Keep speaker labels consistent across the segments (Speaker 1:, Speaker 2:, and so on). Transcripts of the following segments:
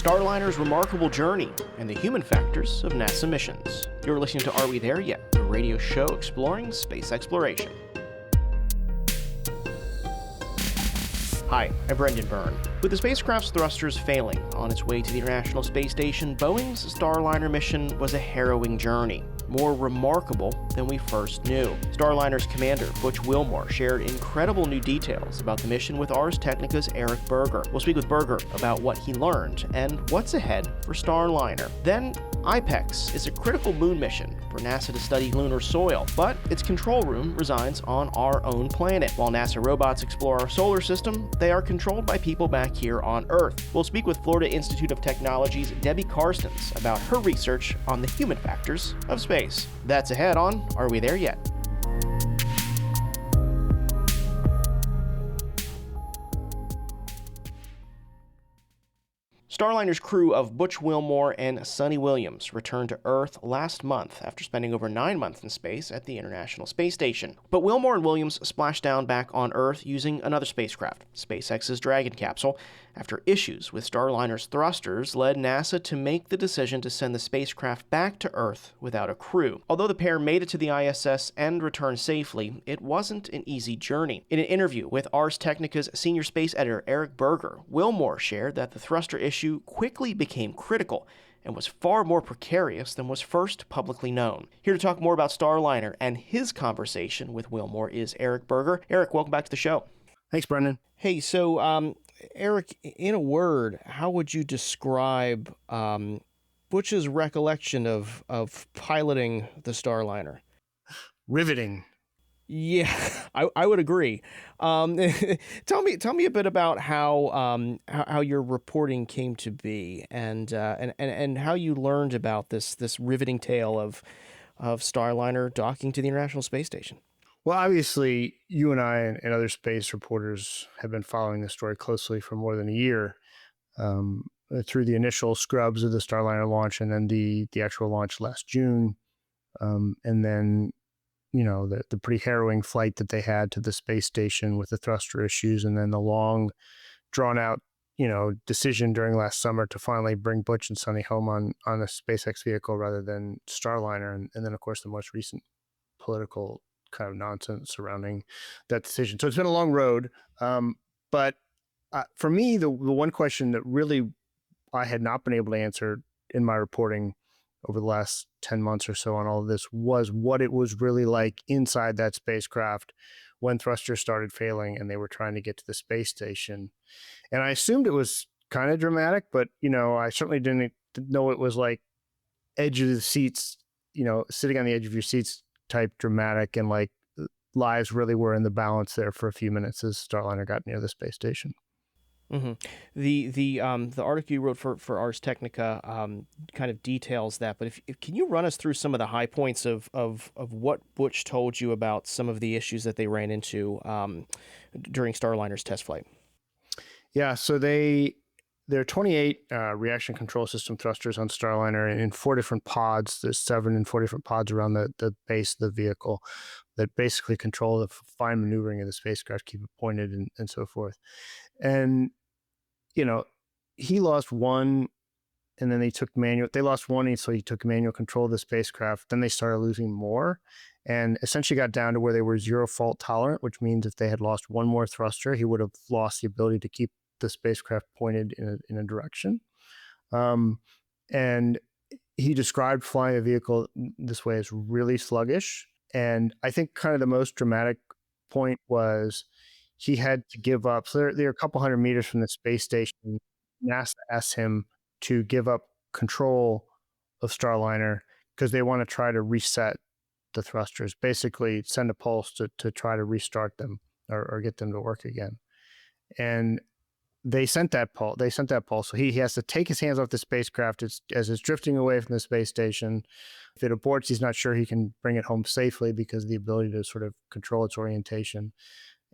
Speaker 1: Starliner's remarkable journey and the human factors of NASA missions. You're listening to Are We There Yet?, a radio show exploring space exploration. Hi, I'm Brendan Byrne. With the spacecraft's thrusters failing on its way to the International Space Station, Boeing's Starliner mission was a harrowing journey, more remarkable than we first knew. Starliner's commander, Butch Wilmore, shared incredible new details about the mission with Ars Technica's Berger. We'll speak with Berger about what he learned and what's ahead for Starliner. Then, IPEX is a critical moon mission for NASA to study lunar soil, but its control room resides on our own planet. While NASA robots explore our solar system, they are controlled by people back here on Earth. We'll speak with Florida Institute of Technology's Debbie Carstens about her research on the human factors of space. That's ahead on Are We There Yet? Starliner's crew of Butch Wilmore and Sonny Williams returned to Earth last month after spending over 9 months in space at the International Space Station. But Wilmore and Williams splashed down back on Earth using another spacecraft, SpaceX's Dragon capsule, after issues with Starliner's thrusters led NASA to make the decision to send the spacecraft back to Earth without a crew. Although the pair made it to the ISS and returned safely, it wasn't an easy journey. In an interview with Ars Technica's senior space editor Berger, Wilmore shared that the thruster issue quickly became critical and was far more precarious than was first publicly known. Here to talk more about Starliner and his conversation with Wilmore is Berger. Eric, welcome back to the show.
Speaker 2: Thanks, Brendan.
Speaker 1: Hey, so Eric, in a word, how would you describe Butch's recollection of piloting the Starliner?
Speaker 2: Riveting.
Speaker 1: Yeah, I would agree. Tell me a bit about how your reporting came to be and how you learned about this riveting tale of Starliner docking to the International Space Station.
Speaker 2: Well, obviously, you and I and other space reporters have been following this story closely for more than a year, through the initial scrubs of the Starliner launch and then the actual launch last June, and then the pretty harrowing flight that they had to the space station with the thruster issues, and then the long, drawn out decision during last summer to finally bring Butch and Sonny home on a SpaceX vehicle rather than Starliner, and then of course the most recent political kind of nonsense surrounding that decision. So it's been a long road, but for me, the one question that really I had not been able to answer in my reporting over the last 10 months or so on all of this was what it was really like inside that spacecraft when thrusters started failing and they were trying to get to the space station. And I assumed it was kind of dramatic, but I certainly didn't know it was like edge of the seats, sitting on the edge of your seats type dramatic, and like lives really were in the balance there for a few minutes as Starliner got near the space station.
Speaker 1: Mm-hmm. The article you wrote for Ars Technica kind of details that, but if can you run us through some of the high points of what Butch told you about some of the issues that they ran into during Starliner's test flight?
Speaker 2: Yeah, so there are 28 reaction control system thrusters on Starliner in 4 different pods. There's 7 and 4 different pods around the base of the vehicle that basically control the fine maneuvering of the spacecraft, keep it pointed and so forth. And, he lost one, and then they lost one, and so he took manual control of the spacecraft. Then they started losing more and essentially got down to where they were 0 fault tolerant, which means if they had lost one more thruster, he would have lost the ability to keep the spacecraft pointed in a direction. And he described flying a vehicle this way as really sluggish. And I think kind of the most dramatic point was he had to give up. So they're a couple hundred meters from the space station. NASA asked him to give up control of Starliner because they want to try to reset the thrusters, basically send a pulse to try to restart them or get them to work again. And they sent that pulse. So he has to take his hands off the spacecraft as it's drifting away from the space station. If it aborts, he's not sure he can bring it home safely because of the ability to sort of control its orientation.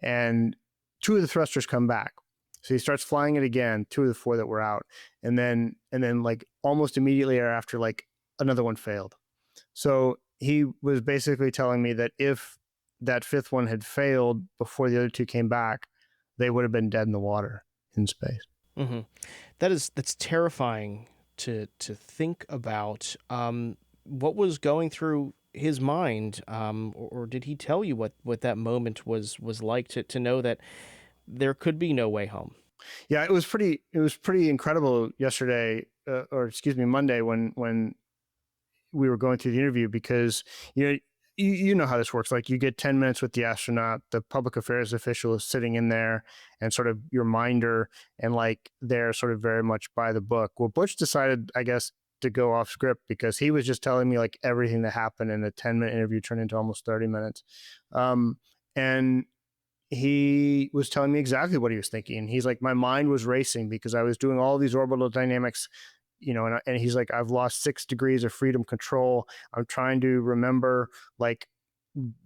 Speaker 2: And 2 of the thrusters come back. So he starts flying it again, 2 of the 4 that were out. And then like almost immediately thereafter, like another one failed. So he was basically telling me that if that 5th one had failed before the other 2 came back, they would have been dead in the water in space.
Speaker 1: Hmm. That's terrifying to think about. What was going through his mind, or did he tell you what that moment was like to know that there could be no way home?
Speaker 2: Yeah, it was pretty incredible yesterday, or excuse me, Monday, when we were going through the interview, because you know you know how this works. Like, you get 10 minutes with the astronaut, the public affairs official is sitting in there, and sort of your minder, and like they're sort of very much by the book. Well, Butch decided, I guess, to go off script, because he was just telling me like everything that happened, and the 10-minute interview turned into almost 30 minutes. Um, and he was telling me exactly what he was thinking. He's like, my mind was racing because I was doing all these orbital dynamics, and he's like, I've lost 6 degrees of freedom control. I'm trying to remember like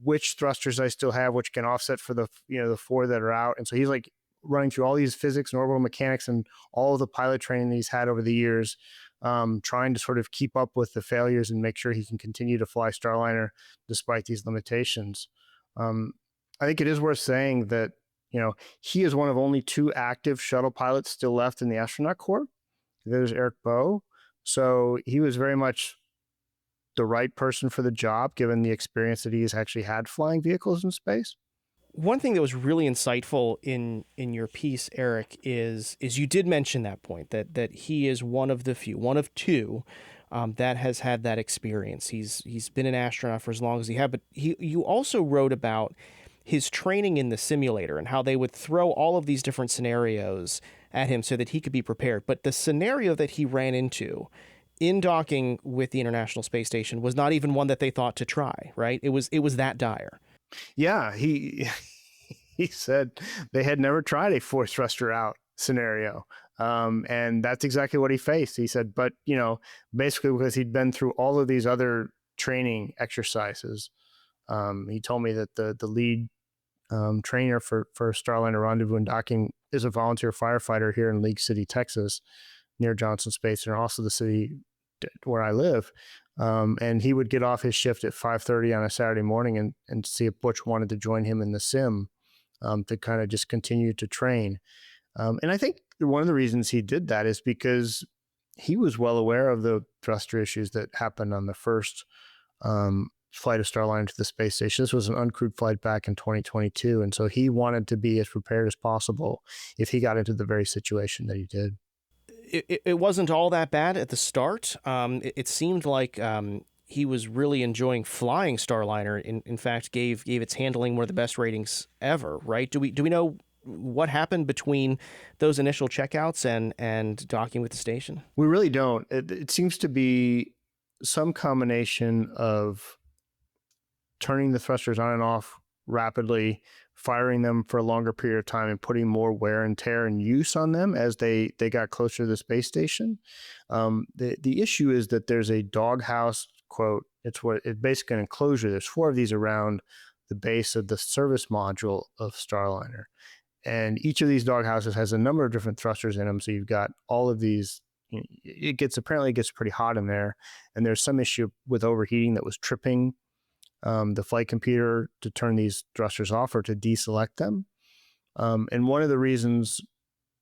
Speaker 2: which thrusters I still have, which can offset for the 4 that are out. And so he's like running through all these physics and orbital mechanics and all of the pilot training that he's had over the years, trying to sort of keep up with the failures and make sure he can continue to fly Starliner despite these limitations. Um, I think it is worth saying that, he is one of only 2 active shuttle pilots still left in the astronaut corps. There's Eric Bowe. So he was very much the right person for the job, given the experience that he's actually had flying vehicles in space.
Speaker 1: One thing that was really insightful in your piece, Eric, is you did mention that point that he is one of the few, one of two, that has had that experience. He's been an astronaut for as long as he had, but you also wrote about his training in the simulator and how they would throw all of these different scenarios at him so that he could be prepared. But the scenario that he ran into in docking with the International Space Station was not even one that they thought to try, right? It was that dire.
Speaker 2: Yeah, he he said they had never tried a force thruster out scenario. And that's exactly what he faced. He said, but basically because he'd been through all of these other training exercises. He told me that the lead trainer for Starliner Rendezvous and Docking is a volunteer firefighter here in League City, Texas, near Johnson Space, and also the city where I live. And he would get off his shift at 5:30 on a Saturday morning and see if Butch wanted to join him in the sim, to kind of just continue to train. And I think one of the reasons he did that is because he was well aware of the thruster issues that happened on the first flight of Starliner to the space station. This was an uncrewed flight back in 2022. And so he wanted to be as prepared as possible if he got into the very situation that he did.
Speaker 1: It wasn't all that bad at the start. It seemed like he was really enjoying flying Starliner. In fact, gave its handling one of the best ratings ever. Right? Do we know what happened between those initial checkouts and docking with the station?
Speaker 2: We really don't. It seems to be some combination of turning the thrusters on and off rapidly, firing them for a longer period of time, and putting more wear and tear and use on them as they got closer to the space station. The issue is that there's a doghouse, quote, it's basically an enclosure. There's 4 of these around the base of the service module of Starliner. And each of these doghouses has a number of different thrusters in them. So you've got all of these. Apparently it gets pretty hot in there, and there's some issue with overheating that was tripping the flight computer to turn these thrusters off or to deselect them. And one of the reasons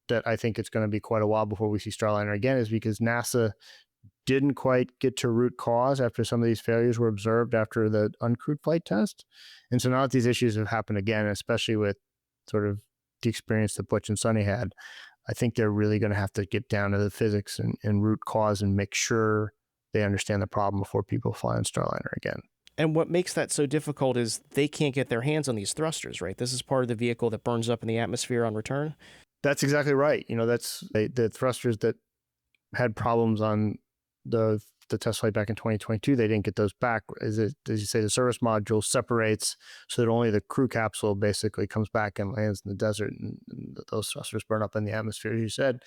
Speaker 2: that I think it's going to be quite a while before we see Starliner again is because NASA didn't quite get to root cause after some of these failures were observed after the uncrewed flight test. And so now that these issues have happened again, especially with sort of the experience that Butch and Sonny had, I think they're really going to have to get down to the physics and root cause and make sure they understand the problem before people fly on Starliner again.
Speaker 1: And what makes that so difficult is they can't get their hands on these thrusters, right? This is part of the vehicle that burns up in the atmosphere on return.
Speaker 2: That's exactly right. That's the thrusters that had problems on the test flight back in 2022. They didn't get those back. As you say, the service module separates so that only the crew capsule basically comes back and lands in the desert, and those thrusters burn up in the atmosphere, as you said.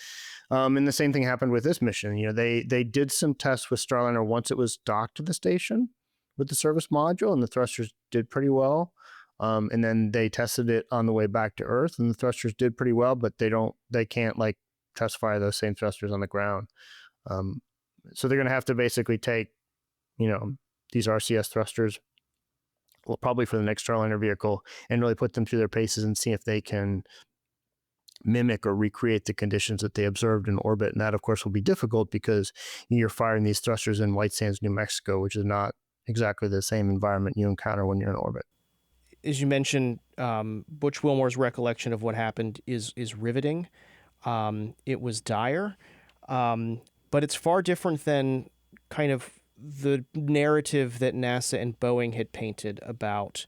Speaker 2: And the same thing happened with this mission. They did some tests with Starliner once it was docked to the station with the service module, and the thrusters did pretty well. And then they tested it on the way back to Earth, and the thrusters did pretty well, but they can't like test fire those same thrusters on the ground. So they're going to have to basically take, these RCS thrusters, well, probably for the next Starliner vehicle, and really put them through their paces and see if they can mimic or recreate the conditions that they observed in orbit. And that, of course, will be difficult because you're firing these thrusters in White Sands, New Mexico, which is not exactly the same environment you encounter when you're in orbit.
Speaker 1: As you mentioned, Butch Wilmore's recollection of what happened is riveting. It was dire, but it's far different than kind of the narrative that NASA and Boeing had painted about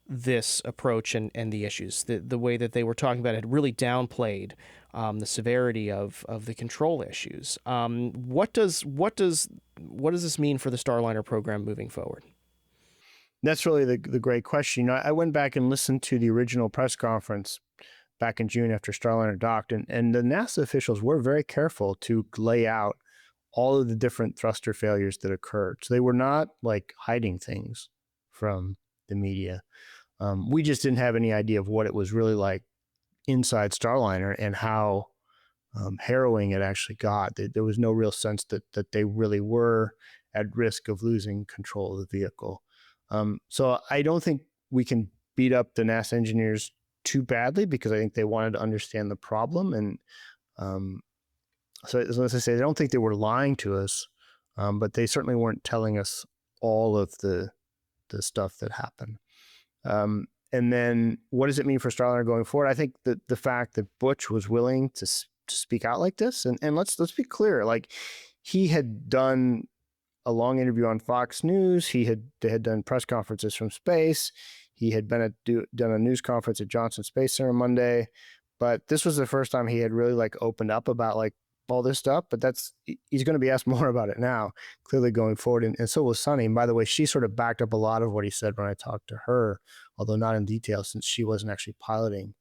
Speaker 1: this approach and the issues. The way that they were talking about it had really downplayed the severity of the control issues. What does this mean for the Starliner program moving forward?
Speaker 2: That's really the great question. You know, I went back and listened to the original press conference back in June after Starliner docked, and the NASA officials were very careful to lay out all of the different thruster failures that occurred. So they were not like hiding things from the media. We just didn't have any idea of what it was really like inside Starliner and how harrowing it actually got. There was no real sense that they really were at risk of losing control of the vehicle. So I don't think we can beat up the NASA engineers too badly because I think they wanted to understand the problem. And so as I say, I don't think they were lying to us, but they certainly weren't telling us all of the stuff that happened. And then what does it mean for Starliner going forward? I think that the fact that Butch was willing to speak out like this, and let's be clear, like he had done a long interview on Fox News. They had done press conferences from space. He had done a news conference at Johnson Space Center Monday, but this was the first time he had really like opened up about like all this stuff. But he's going to be asked more about it now, clearly going forward. And so was Sunny. And by the way, she sort of backed up a lot of what he said when I talked to her, although not in detail since she wasn't actually piloting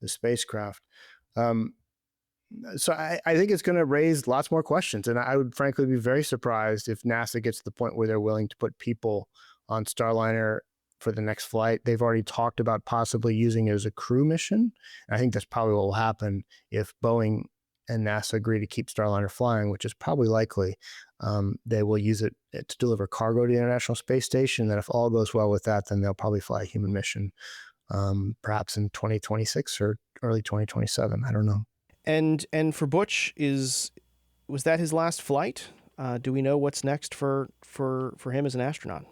Speaker 2: the spacecraft. So I think it's going to raise lots more questions. And I would frankly be very surprised if NASA gets to the point where they're willing to put people on Starliner for the next flight. They've already talked about possibly using it as a crew mission. And I think that's probably what will happen if Boeing and NASA agree to keep Starliner flying, which is probably likely. They will use it to deliver cargo to the International Space Station. And if all goes well with that, then they'll probably fly a human mission, perhaps in 2026 or early 2027. I don't know.
Speaker 1: And for Butch, was that his last flight? Do we know what's next for him as an astronaut?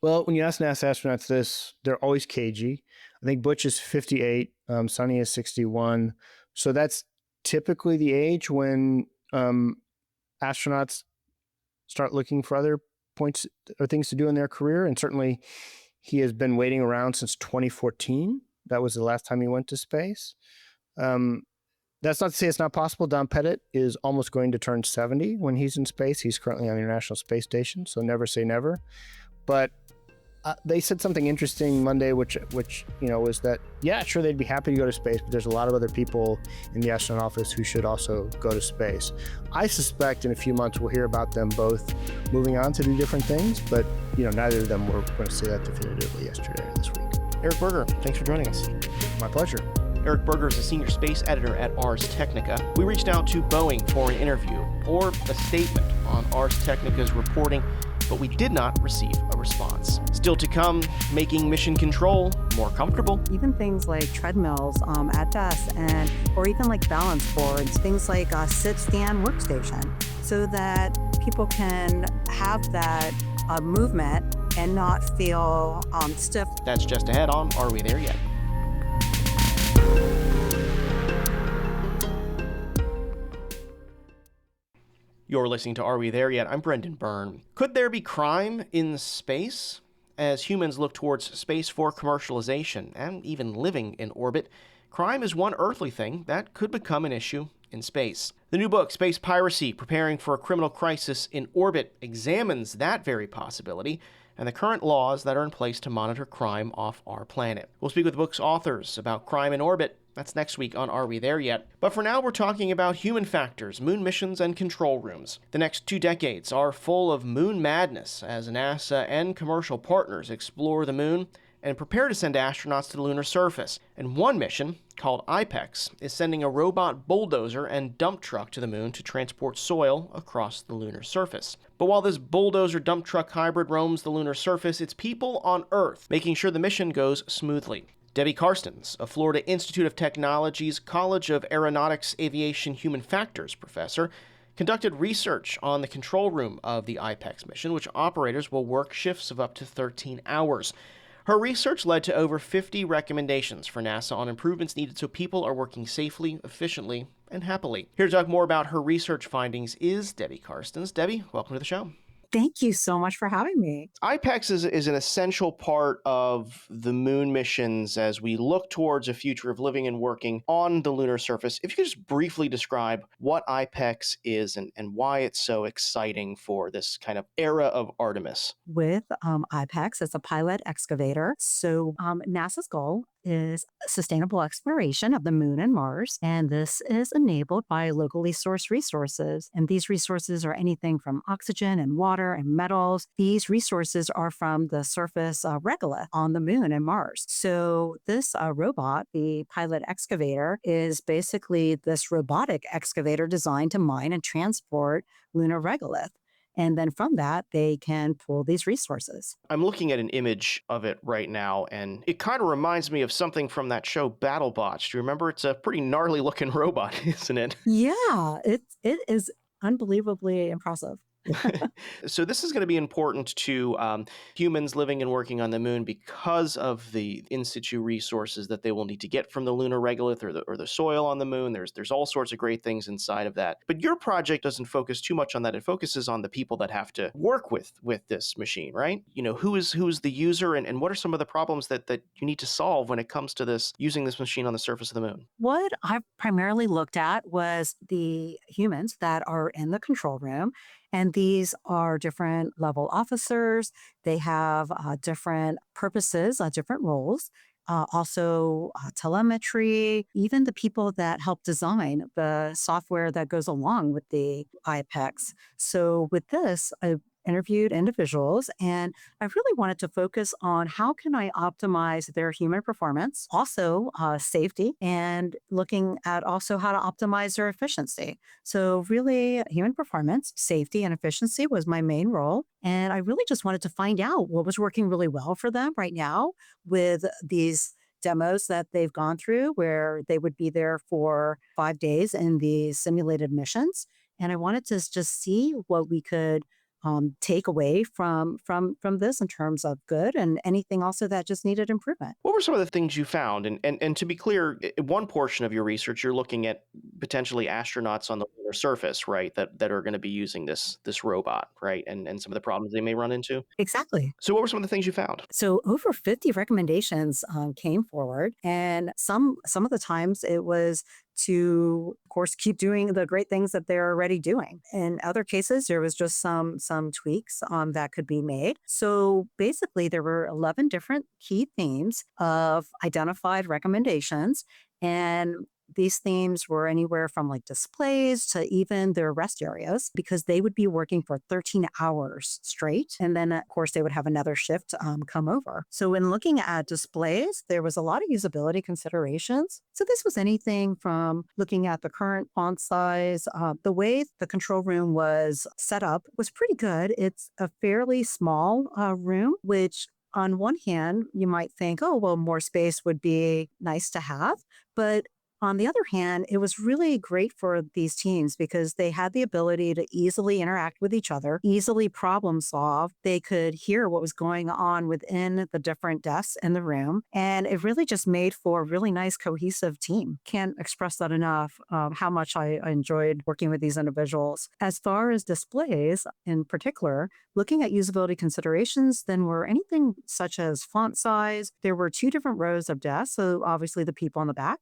Speaker 2: Well, when you ask NASA astronauts this, they're always cagey. I think Butch is 58, Sunny is 61. So that's typically the age when astronauts start looking for other points or things to do in their career. And certainly he has been waiting around since 2014. That was the last time he went to space. That's not to say it's not possible. Don Pettit is almost going to turn 70 when he's in space. He's currently on the International Space Station, so never say never. But they said something interesting Monday, which was that, yeah, sure, they'd be happy to go to space, but there's a lot of other people in the astronaut office who should also go to space. I suspect in a few months we'll hear about them both moving on to do different things, but neither of them were going to say that definitively yesterday or this week.
Speaker 1: Eric Berger, thanks for joining us.
Speaker 2: My pleasure.
Speaker 1: Eric Berger is a senior space editor at Ars Technica. We reached out to Boeing for an interview or a statement on Ars Technica's reporting, but we did not receive a response. Still to come, making mission control more comfortable.
Speaker 3: Even things like treadmills at desks or even like balance boards, things like a sit-stand workstation, so that people can have that movement and not feel stiff.
Speaker 1: That's just ahead on Are We There Yet? You're listening to Are We There Yet? I'm Brendan Byrne. Could there be crime in space? As humans look towards space for commercialization and even living in orbit, crime is one earthly thing that could become an issue in space. The new book, Space Piracy: Preparing for a Criminal Crisis in Orbit, examines that very possibility and the current laws that are in place to monitor crime off our planet. We'll speak with the book's authors about crime in orbit. That's next week on Are We There Yet? But for now, we're talking about human factors, moon missions, and control rooms. The next 2 decades are full of moon madness as NASA and commercial partners explore the moon and prepare to send astronauts to the lunar surface. And one mission, called IPEX, is sending a robot bulldozer and dump truck to the moon to transport soil across the lunar surface. But while this bulldozer dump truck hybrid roams the lunar surface, it's people on Earth making sure the mission goes smoothly. Debbie Karstens, a Florida Institute of Technology's College of Aeronautics Aviation Human Factors professor, conducted research on the control room of the IPEX mission, which operators will work shifts of up to 13 hours. Her research led to over 50 recommendations for NASA on improvements needed so people are working safely, efficiently, and happily. Here to talk more about her research findings is Debbie Karstens. Debbie, welcome to the show.
Speaker 3: Thank you so much for having me.
Speaker 1: IPEX is an essential part of the moon missions as we look towards a future of living and working on the lunar surface. If you could just briefly describe what IPEX is and why it's so exciting for this kind of era of Artemis.
Speaker 3: With IPEX, it's a pilot excavator. So NASA's goal is sustainable exploration of the moon and Mars. And this is enabled by locally sourced resources. And these resources are anything from oxygen and water and metals. These resources are from the surface regolith on the moon and Mars. So this robot, the pilot excavator, is basically this robotic excavator designed to mine and transport lunar regolith. And then from that, they can pull these resources.
Speaker 1: I'm looking at an image of it right now, and it kind of reminds me of something from that show BattleBots. Do you remember? It's a pretty gnarly looking robot, isn't it?
Speaker 3: Yeah, it is unbelievably impressive.
Speaker 1: So this is going to be important to humans living and working on the moon because of the in situ resources that they will need to get from the lunar regolith or the soil on the moon. There's all sorts of great things inside of that. But your project doesn't focus too much on that. It focuses on the people that have to work with this machine, right? You know, who's the user and what are some of the problems that you need to solve when it comes to this using this machine on the surface of the moon?
Speaker 3: What I've primarily looked at was the humans that are in the control room. And these are different level officers. They have different purposes, different roles. Also telemetry, even the people that help design the software that goes along with the IPEX. So with this, I interviewed individuals and I really wanted to focus on how can I optimize their human performance, also safety, and looking at also how to optimize their efficiency. So really human performance, safety, and efficiency was my main role. And I really just wanted to find out what was working really well for them right now with these demos that they've gone through where they would be there for 5 days in these simulated missions. And I wanted to just see what we could take away from this in terms of good and anything also that just needed improvement.
Speaker 1: What were some of the things you found? And to be clear, one portion of your research, you're looking at potentially astronauts on the lunar surface, right? That are going to be using this robot, right? And some of the problems they may run into.
Speaker 3: Exactly.
Speaker 1: So what were some of the things you found?
Speaker 3: So over 50 recommendations came forward, and some of the times it was to, of course, keep doing the great things that they're already doing. In other cases, there was just some tweaks that could be made. So basically, there were 11 different key themes of identified recommendations. And these themes were anywhere from like displays to even their rest areas because they would be working for 13 hours straight. And then, of course, they would have another shift come over. So when looking at displays, there was a lot of usability considerations. So this was anything from looking at the current font size. The way the control room was set up was pretty good. It's a fairly small room, which on one hand, you might think, oh, well, more space would be nice to have. But on the other hand, it was really great for these teams because they had the ability to easily interact with each other, easily problem solve. They could hear what was going on within the different desks in the room. And it really just made for a really nice, cohesive team. Can't express that enough, how much I enjoyed working with these individuals. As far as displays in particular, looking at usability considerations, then were anything such as font size. There were 2 different rows of desks. So obviously the people on the back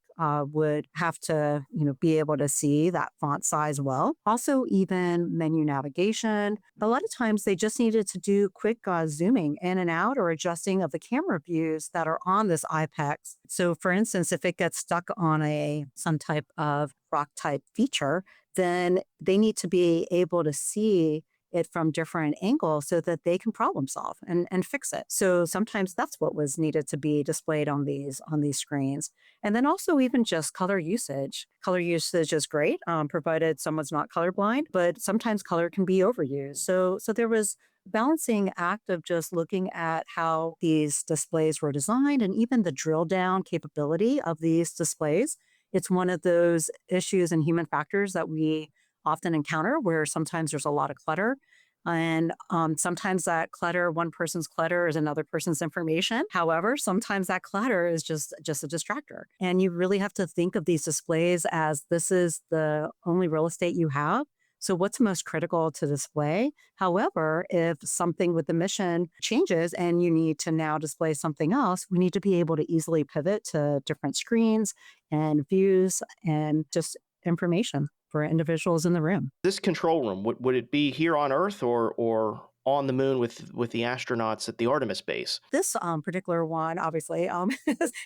Speaker 3: would have to, be able to see that font size well. Also, even menu navigation. A lot of times they just needed to do quick zooming in and out or adjusting of the camera views that are on this IPEX. So for instance, if it gets stuck on some type of rock type feature, then they need to be able to see it from different angles so that they can problem solve and fix it. So sometimes that's what was needed to be displayed on these screens. And then also even just color usage. Color usage is great, provided someone's not colorblind, but sometimes color can be overused. So there was balancing act of just looking at how these displays were designed and even the drill down capability of these displays. It's one of those issues and human factors that we often encounter where sometimes there's a lot of clutter. And sometimes that clutter, one person's clutter is another person's information. However, sometimes that clutter is just a distractor. And you really have to think of these displays as this is the only real estate you have. So, what's most critical to display? However, if something with the mission changes and you need to now display something else, we need to be able to easily pivot to different screens and views and just information for individuals in the room.
Speaker 1: This control room, would it be here on Earth or on the moon with the astronauts at the Artemis base?
Speaker 3: This particular one, obviously,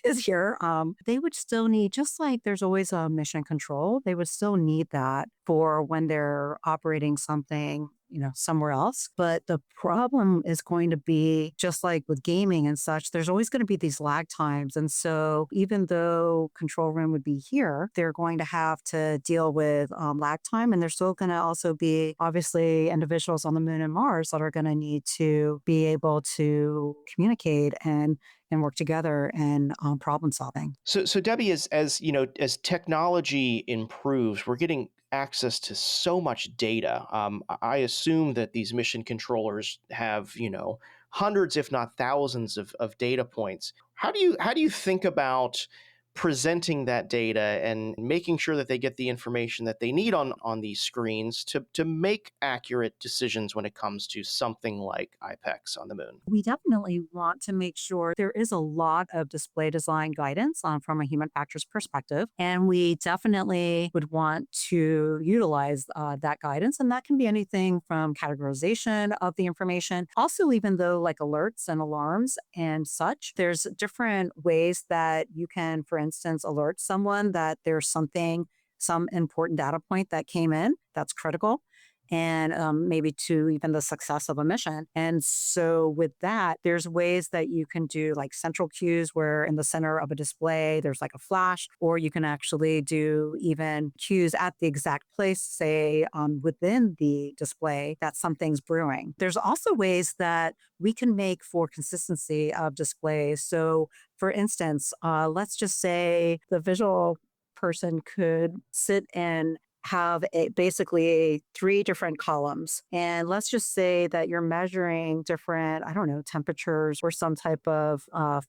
Speaker 3: is here. They would still need, just like there's always a mission control, they would still need that for when they're operating something, somewhere else. But the problem is going to be just like with gaming and such, there's always going to be these lag times. And so even though control room would be here, they're going to have to deal with lag time. And there's still going to also be obviously individuals on the moon and Mars that are going to need to be able to communicate and work together and problem solving.
Speaker 1: So Debbie, as technology improves, we're getting access to so much data. I assume that these mission controllers have, hundreds, if not thousands of data points. How do you think about presenting that data and making sure that they get the information that they need on these screens to make accurate decisions when it comes to something like IPEX on the moon?
Speaker 3: We definitely want to make sure there is a lot of display design guidance from a human factors perspective. And we definitely would want to utilize that guidance. And that can be anything from categorization of the information. Also, even though like alerts and alarms and such, there's different ways that you can, for instance, alert someone that there's some important data point that came in that's critical and maybe to even the success of a mission. And so with that, there's ways that you can do like central cues where in the center of a display, there's like a flash, or you can actually do even cues at the exact place, say within the display that something's brewing. There's also ways that we can make for consistency of displays. So for instance, let's just say the visual person could sit and have basically 3 different columns. And let's just say that you're measuring different, I don't know, temperatures or some type of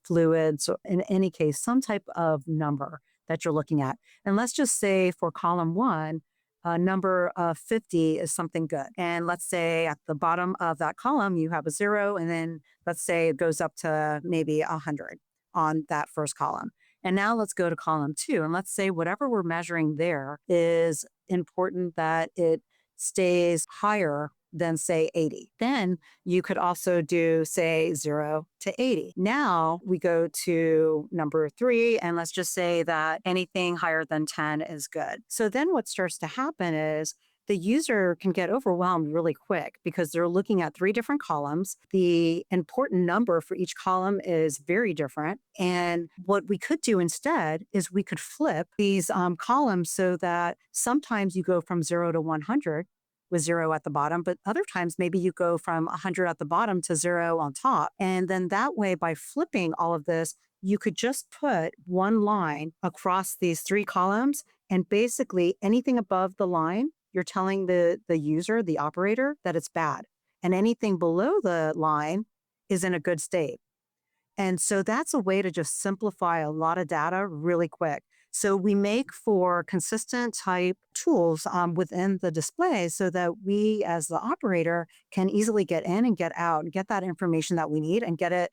Speaker 3: fluids, or in any case, some type of number that you're looking at. And let's just say for column 1, a number of 50 is something good. And let's say at the bottom of that column, you have a 0, and then let's say it goes up to maybe 100 on that first column. And now let's go to column 2. And let's say whatever we're measuring there is important that it stays higher than say 80. Then you could also do say 0 to 80. Now we go to number 3, and let's just say that anything higher than 10 is good. So then what starts to happen is the user can get overwhelmed really quick because they're looking at 3 different columns. The important number for each column is very different. And what we could do instead is we could flip these columns so that sometimes you go from 0 to 100 with 0 at the bottom, but other times maybe you go from 100 at the bottom to 0 on top. And then that way, by flipping all of this, you could just put one line across these 3 columns, and basically anything above the line, you're telling the user, the operator, that it's bad. And anything below the line is in a good state. And so that's a way to just simplify a lot of data really quick. So we make for consistent type tools within the display so that we as the operator can easily get in and get out and get that information that we need and get it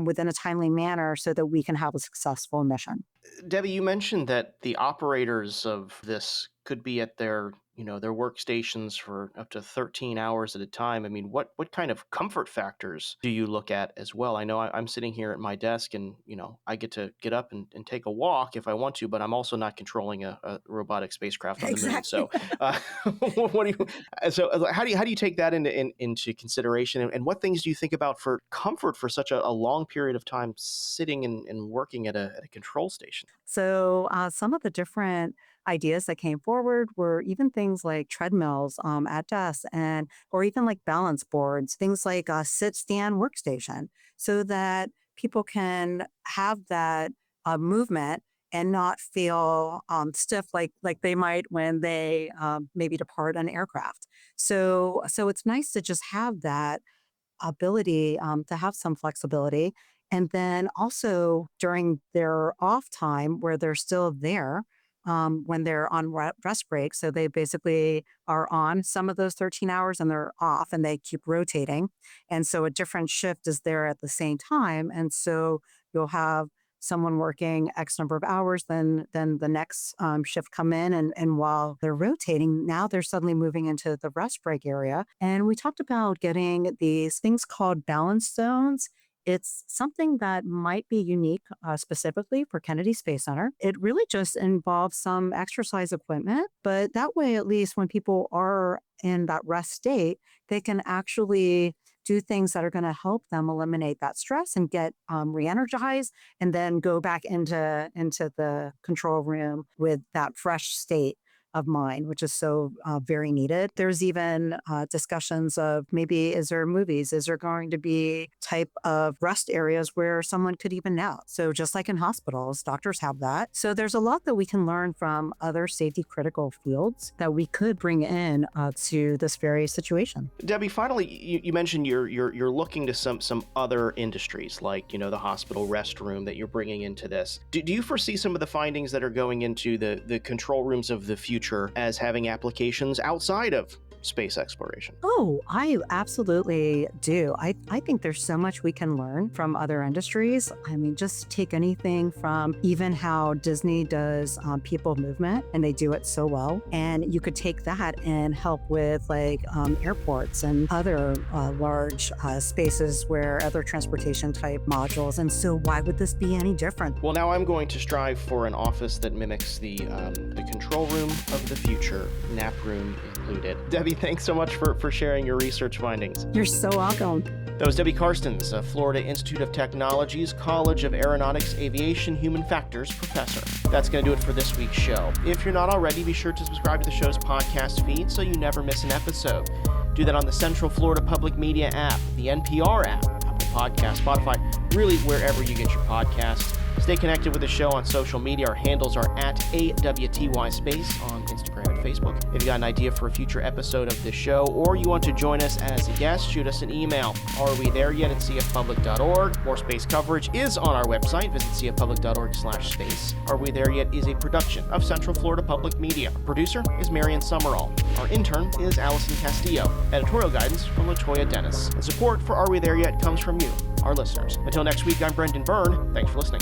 Speaker 3: within a timely manner so that we can have a successful mission.
Speaker 1: Debbie, you mentioned that the operators of this could be at their workstations for up to 13 hours at a time. I mean, what kind of comfort factors do you look at as well? I know I'm sitting here at my desk and, I get to get up and take a walk if I want to, but I'm also not controlling a robotic spacecraft on the moon. So how do you take that into consideration? And what things do you think about for comfort for such a long period of time sitting and working at a control station?
Speaker 3: So some of the different ideas that came forward were even things like treadmills at desks, or even like balance boards, things like a sit stand workstation, so that people can have that movement and not feel stiff like they might when they maybe depart an aircraft. So it's nice to just have that ability to have some flexibility. And then also during their off time, where they're still there when they're on rest break. So they basically are on some of those 13 hours and they're off and they keep rotating. And so a different shift is there at the same time. And so you'll have someone working X number of hours, then the next shift come in, and while they're rotating, now they're suddenly moving into the rest break area. And we talked about getting these things called balance zones. It's something that might be unique specifically for Kennedy Space Center. It really just involves some exercise equipment, but that way, at least when people are in that rest state, they can actually do things that are going to help them eliminate that stress and get re-energized, and then go back into the control room with that fresh state of mind, which is so very needed. There's even discussions of maybe, is there going to be type of rest areas where someone could even nap? So just like in hospitals, doctors have that. So there's a lot that we can learn from other safety critical fields that we could bring in to this very situation.
Speaker 1: Debbie, finally, you mentioned you're looking to some other industries, like the hospital restroom that you're bringing into this. Do you foresee some of the findings that are going into the control rooms of the future as having applications outside of space exploration?
Speaker 3: Oh, I absolutely do. I think there's so much we can learn from other industries. I mean, just take anything from even how Disney does people movement, and they do it so well. And you could take that and help with like airports and other large spaces where other transportation type modules. And so why would this be any different?
Speaker 1: Well, now I'm going to strive for an office that mimics the control room of the future, nap room included. Debbie, thanks so much for sharing your research findings.
Speaker 3: You're so welcome.
Speaker 1: That was Debbie Karstens, a Florida Institute of Technology's College of Aeronautics Aviation Human Factors professor. That's going to do it for this week's show. If you're not already, be sure to subscribe to the show's podcast feed so you never miss an episode. Do that on the Central Florida Public Media app, the NPR app, Apple Podcasts, Spotify, really wherever you get your podcasts. Stay connected with the show on social media. Our handles are at AWTY Space on Instagram and Facebook. If you got an idea for a future episode of this show, or you want to join us as a guest, shoot us an email. Are we there yet at cfpublic.org? More space coverage is on our website. Visit cfpublic.org/space. Are We There Yet is a production of Central Florida Public Media. Producer is Marian Summerall. Our intern is Allison Castillo. Editorial guidance from LaToya Dennis. And support for Are We There Yet comes from you, our listeners. Until next week, I'm Brendan Byrne. Thanks for listening.